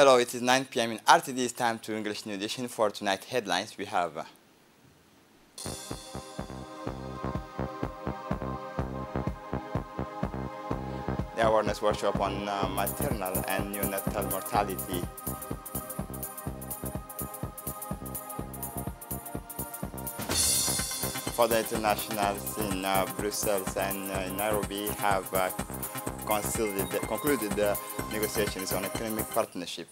Hello, it is 9 p.m. in RTD. It's time to English New Edition. For tonight headlines, we have the awareness workshop on maternal and neonatal mortality. For the internationals in Brussels and Nairobi have concluded the negotiations on economic partnership.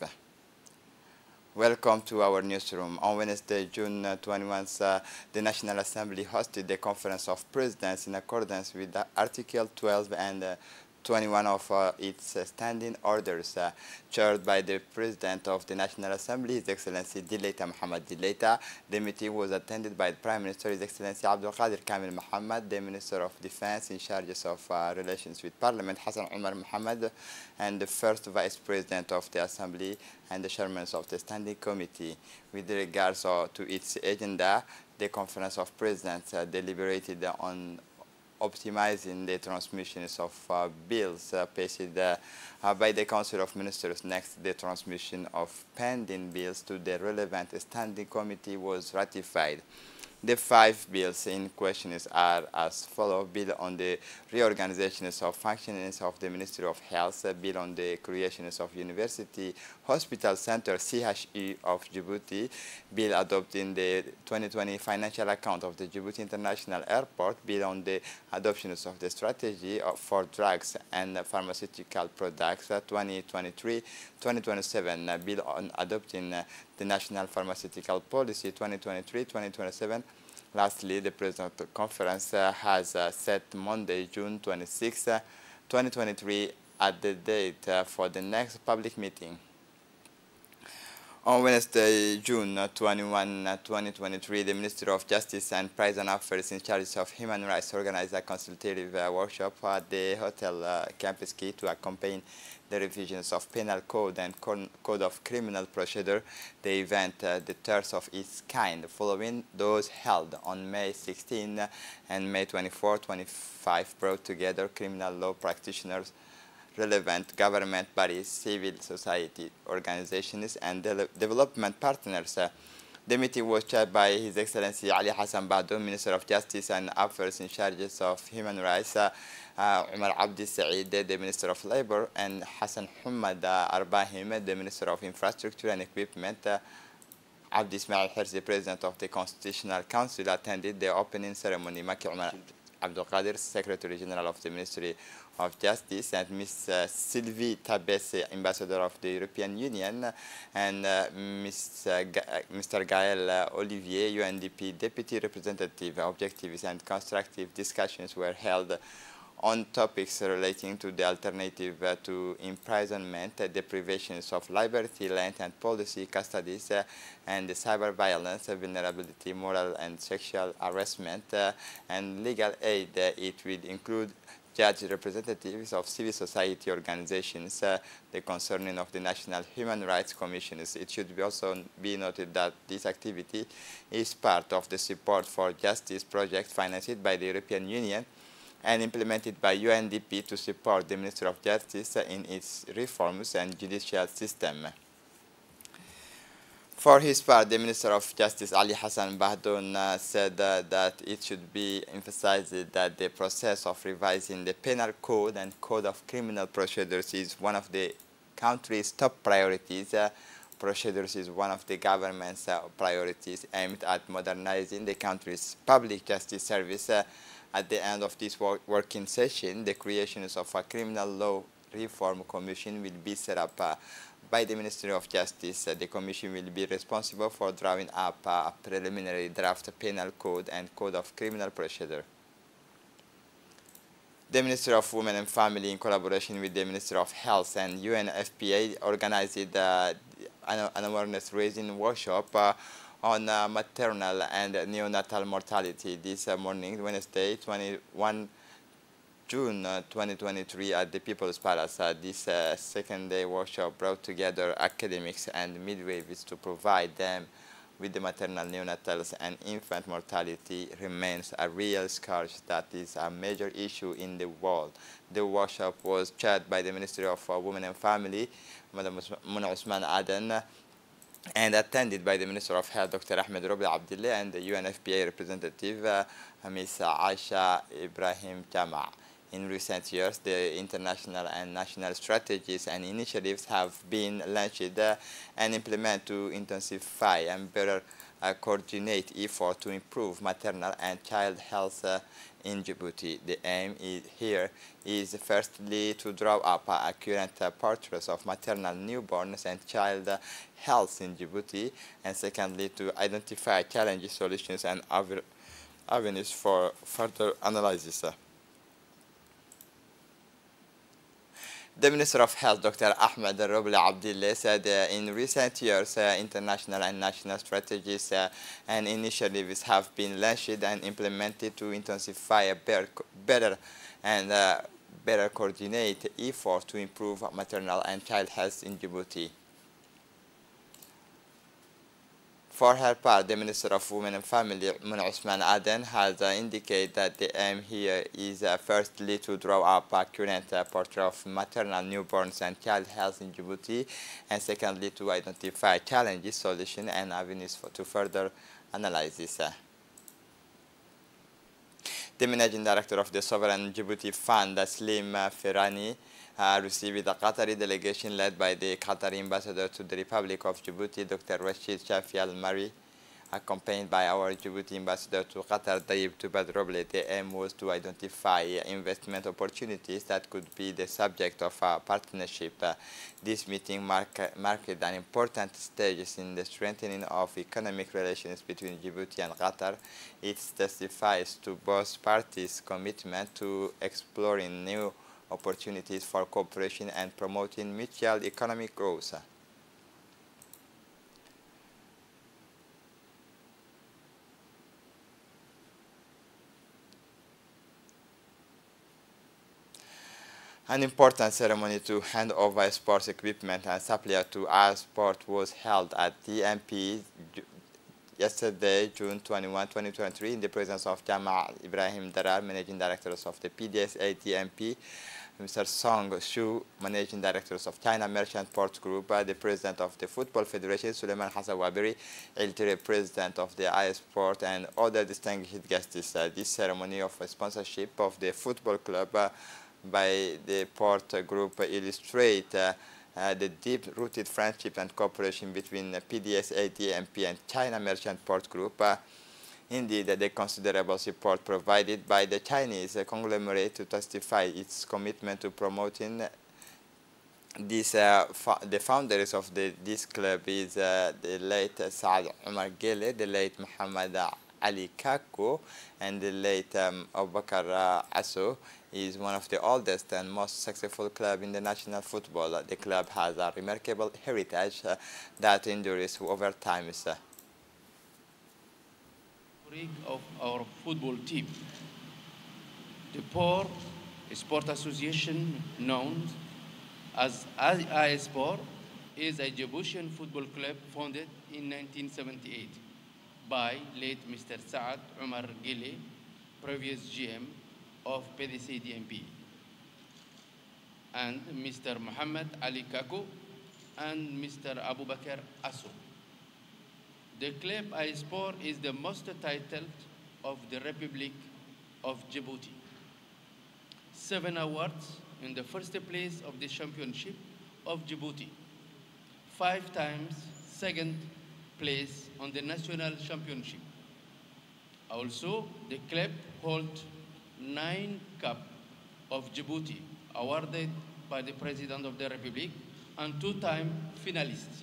Welcome to our newsroom. On Wednesday, June 21st, the National Assembly hosted the Conference of Presidents in accordance with Article 12 and 21 of its standing orders, chaired by the President of the National Assembly, His Excellency Dileita Mohamed Dileita. The meeting was attended by the Prime Minister, His Excellency Abdul Qadir Kamil Mohammed, the Minister of Defense in charge of relations with Parliament, Hassan Omar Mohammed, and the first Vice President of the Assembly and the Chairman of the Standing Committee. With regards to its agenda, the Conference of Presidents deliberated on optimizing the transmissions of bills passed by the Council of Ministers. Next, the transmission of pending bills to the relevant standing committee was ratified. The 5 bills in question are as follows: bill on the reorganization of functions of the Ministry of Health, bill on the creation of University Hospital Center CHE of Djibouti, bill adopting the 2020 financial account of the Djibouti International Airport, bill on the adoption of the strategy for drugs and pharmaceutical products 2023-2027, bill on adopting the National Pharmaceutical Policy 2023-2027. Lastly, the President of the Conference has set Monday, June 26, 2023 at the date for the next public meeting. On Wednesday, June 21, 2023, the Ministry of Justice and Prison Affairs in charge of human rights organized a consultative workshop at the Hotel Campus Key to accompany the revisions of Penal Code and Code of Criminal Procedure, the event, the third of its kind, following those held on May 16 and May 24, 25, brought together criminal law practitioners, relevant government bodies, civil society organizations, and development partners. The meeting was chaired by His Excellency Ali Hassan Bahdoun, Minister of Justice and Affairs in charge of Human Rights, Umar Abdi Saeed, the Minister of Labor, and Hassan Hamad Arbahim, the Minister of Infrastructure and Equipment. Abdi Ismail Hirsi, President of the Constitutional Council, attended the opening ceremony. Maki Umar Abdul Qadir, Secretary General of the Ministry of Justice, and Ms. Sylvie Tabesse, Ambassador of the European Union, and Mr. Gaël Olivier, UNDP Deputy Representative. Objectives and constructive discussions were held on topics relating to the alternative to imprisonment, deprivations of liberty, length and policy custodies, and cyber violence, vulnerability, moral and sexual harassment, and legal aid. It will include judge representatives of civil society organizations, the concerning of the National Human Rights Commissions. It should also be noted that this activity is part of the Support for Justice project financed by the European Union and implemented by UNDP to support the Ministry of Justice in its reforms and judicial system. For his part, the Minister of Justice Ali Hassan Bahdoun said that it should be emphasized that the process of revising the Penal Code and Code of Criminal Procedures is one of the country's top priorities. Procedures is one of the government's priorities aimed at modernizing the country's public justice service. At the end of this working session, the creation of a criminal law reform commission will be set up by the Ministry of Justice. The commission will be responsible for drawing up a preliminary draft penal code and code of criminal procedure. The Ministry of Women and Family, in collaboration with the Ministry of Health and UNFPA, organized an awareness-raising workshop on maternal and neonatal mortality this morning, Wednesday, 21 June 2023 at the People's Palace. This second-day workshop brought together academics and midwives to provide them with the maternal, neonatal, and infant mortality remains a real scourge that is a major issue in the world. The workshop was chaired by the Ministry of Women and Family, Madam Muna Usman Aden, and attended by the Minister of Health, Dr. Ahmed Robi Abdullah, and the UNFPA representative, Ms. Aisha Ibrahim Jama. In recent years, the international and national strategies and initiatives have been launched and implemented to intensify and better coordinate efforts to improve maternal and child health in Djibouti. The aim here is firstly to draw up accurate portraits of maternal, newborns, and child health in Djibouti, and secondly to identify challenges, solutions, and avenues for further analysis. The Minister of Health, Dr. Ahmed Robi Abdullah, said in recent years, international and national strategies and initiatives have been launched and implemented to intensify a better coordinate efforts to improve maternal and child health in Djibouti. For her part, the Minister of Women and Family, Muna Usman Aden, has indicated that the aim here is firstly to draw up a accurate portrait of maternal, newborns, and child health in Djibouti, and secondly to identify challenges, solutions, and avenues to further analysis. The Managing Director of the Sovereign Djibouti Fund, Slim Ferrani, received a Qatari delegation led by the Qatari ambassador to the Republic of Djibouti, Dr. Rashid Shafi Al-Mari, accompanied by our Djibouti ambassador to Qatar, Tayyib Tubad Roble. The aim was to identify investment opportunities that could be the subject of a partnership. This meeting marked an important stage in the strengthening of economic relations between Djibouti and Qatar. It testifies to both parties' commitment to exploring new opportunities for cooperation and promoting mutual economic growth. An important ceremony to hand over sports equipment and supply to Sport was held at DMP yesterday, June 21, 2023, in the presence of Jama Ibrahim Darar, Managing Directors of the PDSA DMP, Mr. Song Shu, Managing Directors of China Merchant Port Group, the President of the Football Federation, Suleiman Hassan Wabiri, Eltiri President of the Sport, and other distinguished guests. This ceremony of sponsorship of the football club by the Port Group illustrates the deep-rooted friendship and cooperation between PDSA, DMP, and China Merchant Port Group. Indeed, the considerable support provided by the Chinese conglomerate to testify its commitment to promoting this. The founders of this club is the late Saad Omar Gele, the late Muhammad Ali Kako, and the late Abubakar Asso. Is one of the oldest and most successful clubs in the national football. The club has a remarkable heritage that endures over time. Of our football team. The POR Sport Association, known as Sport, is a Djiboutian football club founded in 1978 by late Mr. Saad Omar Gile, previous GM of PDC DMP, and Mr. Muhammad Ali Kako and Mr. Abubakar Asso. The club Sport is the most titled of the Republic of Djibouti. 7 awards in the first place of the championship of Djibouti. 5 times second place on the national championship. Also, the club holds 9 Cup of Djibouti awarded by the President of the Republic and 2-time finalists.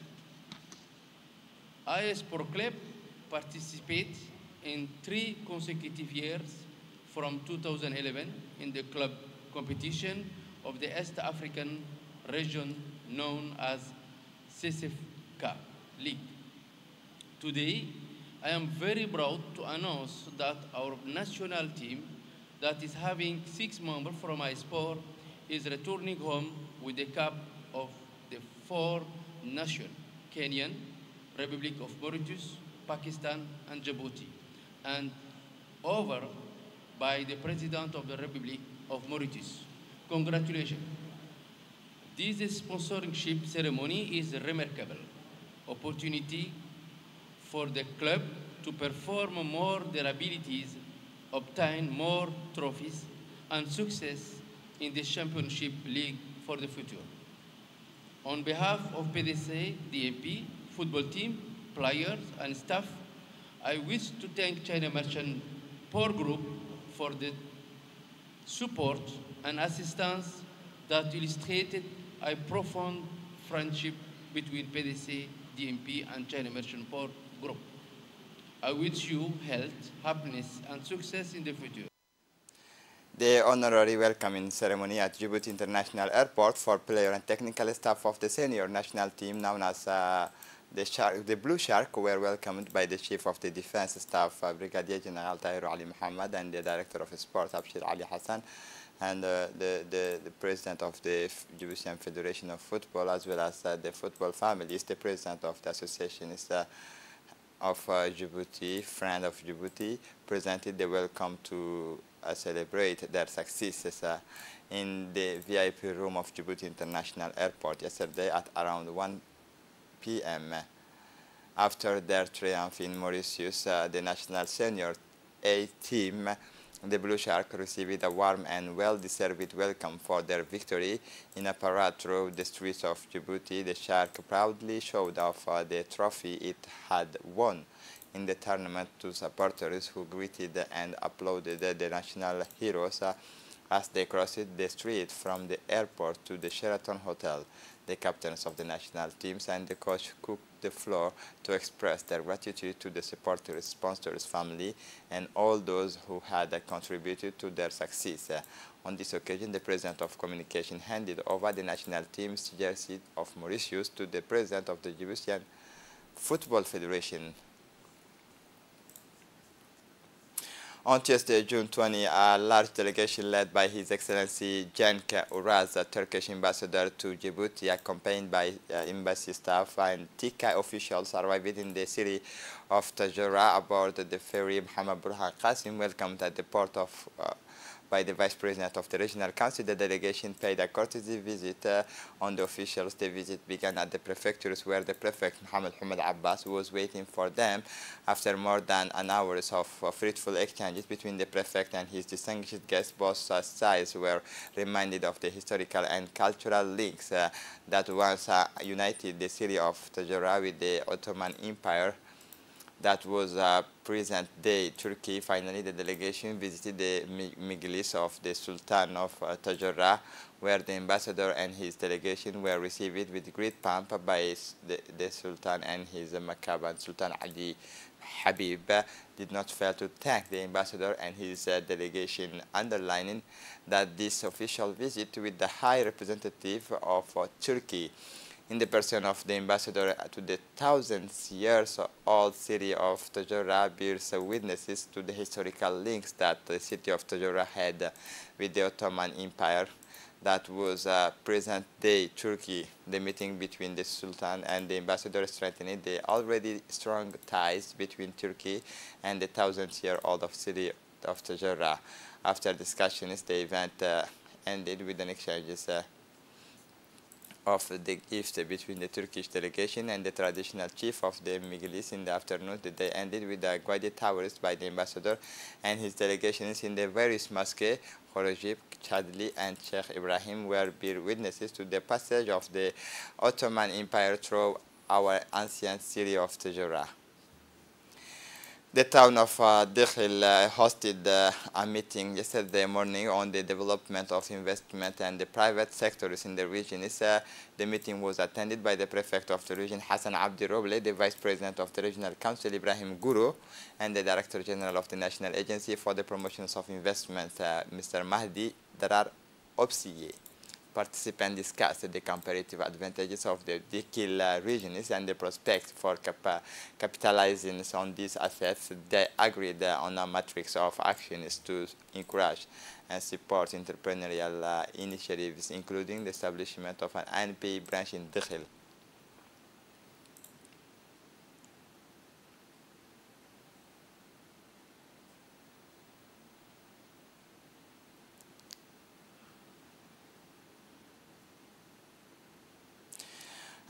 Sport Club participates in 3 consecutive years from 2011 in the club competition of the East African region known as CECAFA League. Today, I am very proud to announce that our national team that is having 6 members from Sport is returning home with the cup of the 4 nations: Kenyan, Republic of Mauritius, Pakistan, and Djibouti, and over by the President of the Republic of Mauritius. Congratulations. This sponsorship ceremony is a remarkable opportunity for the club to perform more their abilities, obtain more trophies, and success in the Championship League for the future. On behalf of PDC, DMP, football team, players, and staff, I wish to thank China Merchant Port Group for the support and assistance that illustrated a profound friendship between PDC, DMP, and China Merchant Port Group. I wish you health, happiness, and success in the future. The honorary welcoming ceremony at Djibouti International Airport for player and technical staff of the senior national team known as the Blue Shark were welcomed by the Chief of the Defense Staff, Brigadier General Tahir Ali Muhammad, and the Director of Sport, Abshir Ali Hassan, and the President of the Djiboutian Federation of Football, as well as the football families. The President of the Association of Djibouti, Friend of Djibouti, presented the welcome to celebrate their successes in the VIP room of Djibouti International Airport yesterday at around 1 p.m. After their triumph in Mauritius, the national senior A team, the Blue Shark, received a warm and well-deserved welcome for their victory. In a parade through the streets of Djibouti, the Shark proudly showed off the trophy it had won in the tournament to supporters who greeted and applauded the national heroes as they crossed the street from the airport to the Sheraton Hotel. The captains of the national teams and the coach took the floor to express their gratitude to the supporters, sponsors, family, and all those who had contributed to their success. On this occasion, the President of Communication handed over the national team's jersey of Mauritius to the President of the Djiboutian Football Federation. On Tuesday, June 20, a large delegation led by His Excellency Cenk Uraz, Turkish ambassador to Djibouti, accompanied by embassy staff and TICA officials, arrived in the city of Tajura aboard the ferry Mohammed Burhan Qasim, welcomed at the port of by the Vice President of the Regional Council. The delegation paid a courtesy visit on the officials. The visit began at the prefectures, where the prefect, Mohammed Hamad Abbas, was waiting for them. After more than an hour of fruitful exchanges between the prefect and his distinguished guests, both sides were reminded of the historical and cultural links that once united the city of Tajura with the Ottoman Empire that was present-day Turkey. Finally, the delegation visited the Miglis of the Sultan of Tajura, where the ambassador and his delegation were received with great pomp by the Sultan and his Makaban. Sultan Ali Habib did not fail to thank the ambassador and his delegation, underlining that this official visit with the High Representative of Turkey in the person of the ambassador to the thousands-years-old city of Tajura bears witnesses to the historical links that the city of Tajura had with the Ottoman Empire that was present-day Turkey. The meeting between the Sultan and the ambassador strengthened the already strong ties between Turkey and the thousands-year-old city of Tajura. After discussions, the event ended with an exchange of the gift between the Turkish delegation and the traditional chief of the Miglis. In the afternoon, the day ended with a guided tours by the ambassador and his delegations in the various mosques. Khorojib, Chadli, and Sheikh Ibrahim were bear witnesses to the passage of the Ottoman Empire through our ancient city of Tajura. The town of Dikhil hosted a meeting yesterday morning on the development of investment and the private sectors in the region. The meeting was attended by the prefect of the region, Hassan Abdi Roble, the vice president of the regional council, Ibrahim Guru, and the director general of the National Agency for the Promotions of Investment, Mr. Mahdi Darar Obsiye. Participants discussed the comparative advantages of the Dikhil regions and the prospects for capitalizing on these assets. They agreed on a matrix of actions to encourage and support entrepreneurial initiatives, including the establishment of an ANP branch in Dikhil.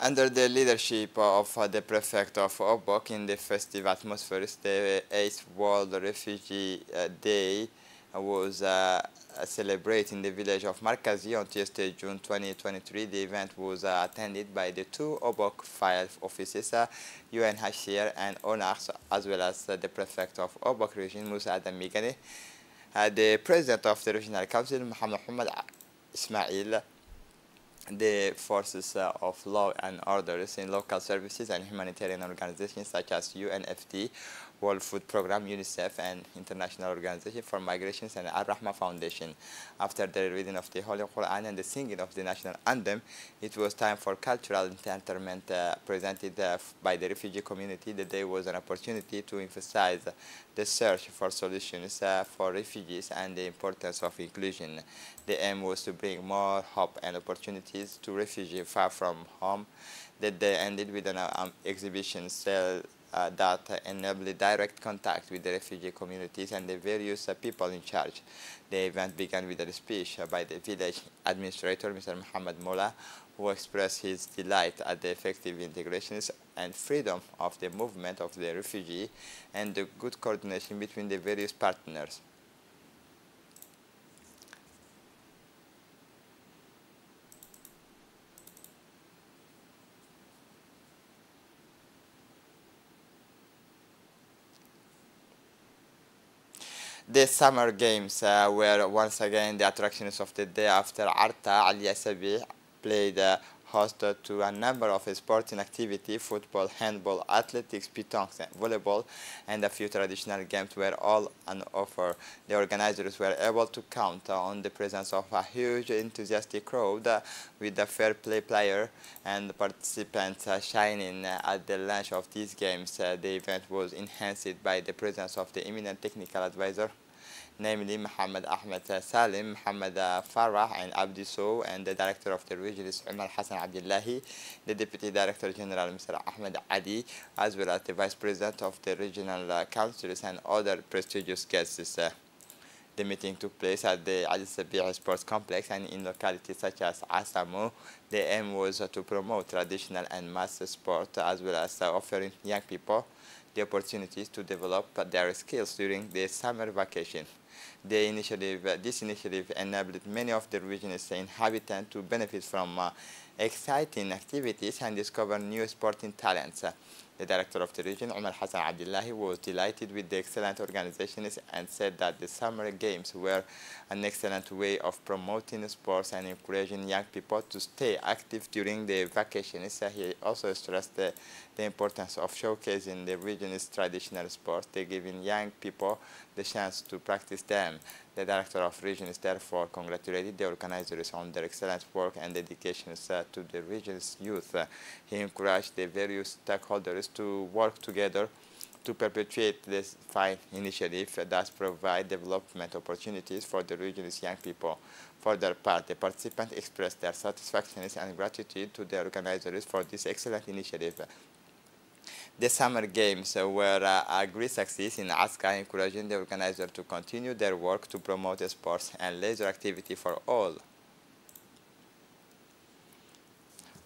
Under the leadership of the prefect of Obok in the festive atmosphere, the 8th World Refugee Day was celebrated in the village of Markazi on Tuesday, June 2023. The event was attended by the two Obok file offices, UNHCR and ONARS, as well as the prefect of Obok region, Musa Adam Migane, the president of the regional council, Muhammad Ismail, the forces of law and orders in local services and humanitarian organizations such as UNFD, World Food Program, UNICEF, and International Organization for Migrations and Al-Rahma Foundation. After the reading of the Holy Quran and the singing of the national anthem, it was time for cultural entertainment presented by the refugee community. The day was an opportunity to emphasize the search for solutions for refugees and the importance of inclusion. The aim was to bring more hope and opportunities to refugees far from home. The day ended with an exhibition cell that enabled direct contact with the refugee communities and the various people in charge. The event began with a speech by the village administrator, Mr. Muhammad Mola, who expressed his delight at the effective integrations and freedom of the movement of the refugee and the good coordination between the various partners. The Summer Games were once again the attractions of the day after Arta Al Yasabi played host to a number of sporting activities: football, handball, athletics, pétanque, volleyball, and a few traditional games were all on offer. The organizers were able to count on the presence of a huge enthusiastic crowd with the fair play player and participants shining at the launch of these games. The event was enhanced by the presence of the eminent technical advisor, namely Muhammad Ahmed Salim, Muhammad Farah, and Abdi Sow, and the director of the region is Umar Hassan Abdullahi, the deputy director general Mr. Ahmed Ali, as well as the vice president of the regional councils and other prestigious guests. The meeting took place at the Al Sabi'a Sports Complex and in localities such as Asamo. The aim was to promote traditional and mass sport, as well as offering young people the opportunities to develop their skills during the summer vacation. This initiative enabled many of the region's inhabitants to benefit from exciting activities and discover new sporting talents. The director of the region, Umar Hassan Abdullahi, was delighted with the excellent organizations and said that the summer games were an excellent way of promoting sports and encouraging young people to stay active during the vacations. He also stressed the importance of showcasing the region's traditional sports, giving young people the chance to practice them. The director of regions therefore congratulated the organizers on their excellent work and dedications to the region's youth. He encouraged the various stakeholders to work together to perpetuate this fine initiative that provide development opportunities for the region's young people. For their part, the participants expressed their satisfaction and gratitude to the organizers for this excellent initiative. The summer games were a great success in Aska, encouraging the organizer to continue their work to promote sports and leisure activity for all.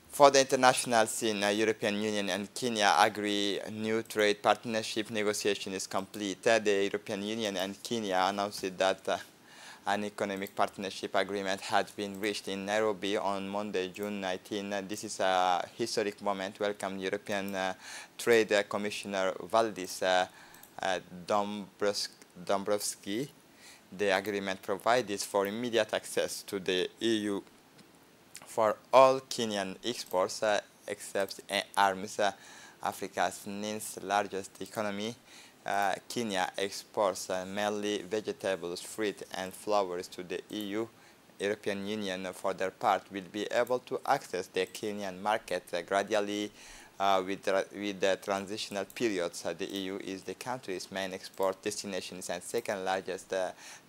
For the international scene, European Union and Kenya agree new trade partnership negotiation is complete. The European Union and Kenya announced that an economic partnership agreement had been reached in Nairobi on Monday, June 19. This is a historic moment. Welcome European Trade Commissioner Valdis Dombrovskis. The agreement provides for immediate access to the EU for all Kenyan exports except arms, Africa's ninth largest economy. Kenya exports mainly vegetables, fruit, and flowers to the EU. European Union, for their part, will be able to access the Kenyan market gradually with the transitional periods. The EU is the country's main export destinations and second largest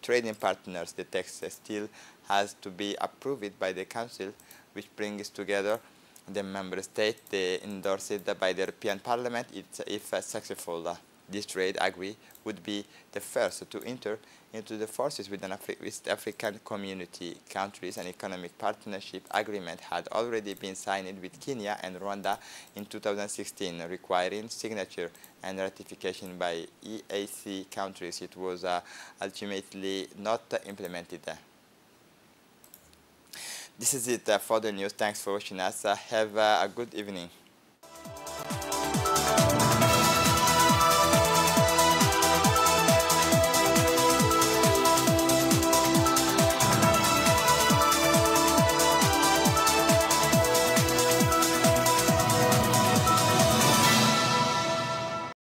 trading partners. The text still has to be approved by the Council, which brings together the member state endorsed by the European Parliament if successful. This trade agreement would be the first to enter into the forces with an West African community countries. An economic partnership agreement had already been signed with Kenya and Rwanda in 2016, requiring signature and ratification by EAC countries. It was ultimately not implemented. This is it for the news. Thanks for watching us. Have a good evening.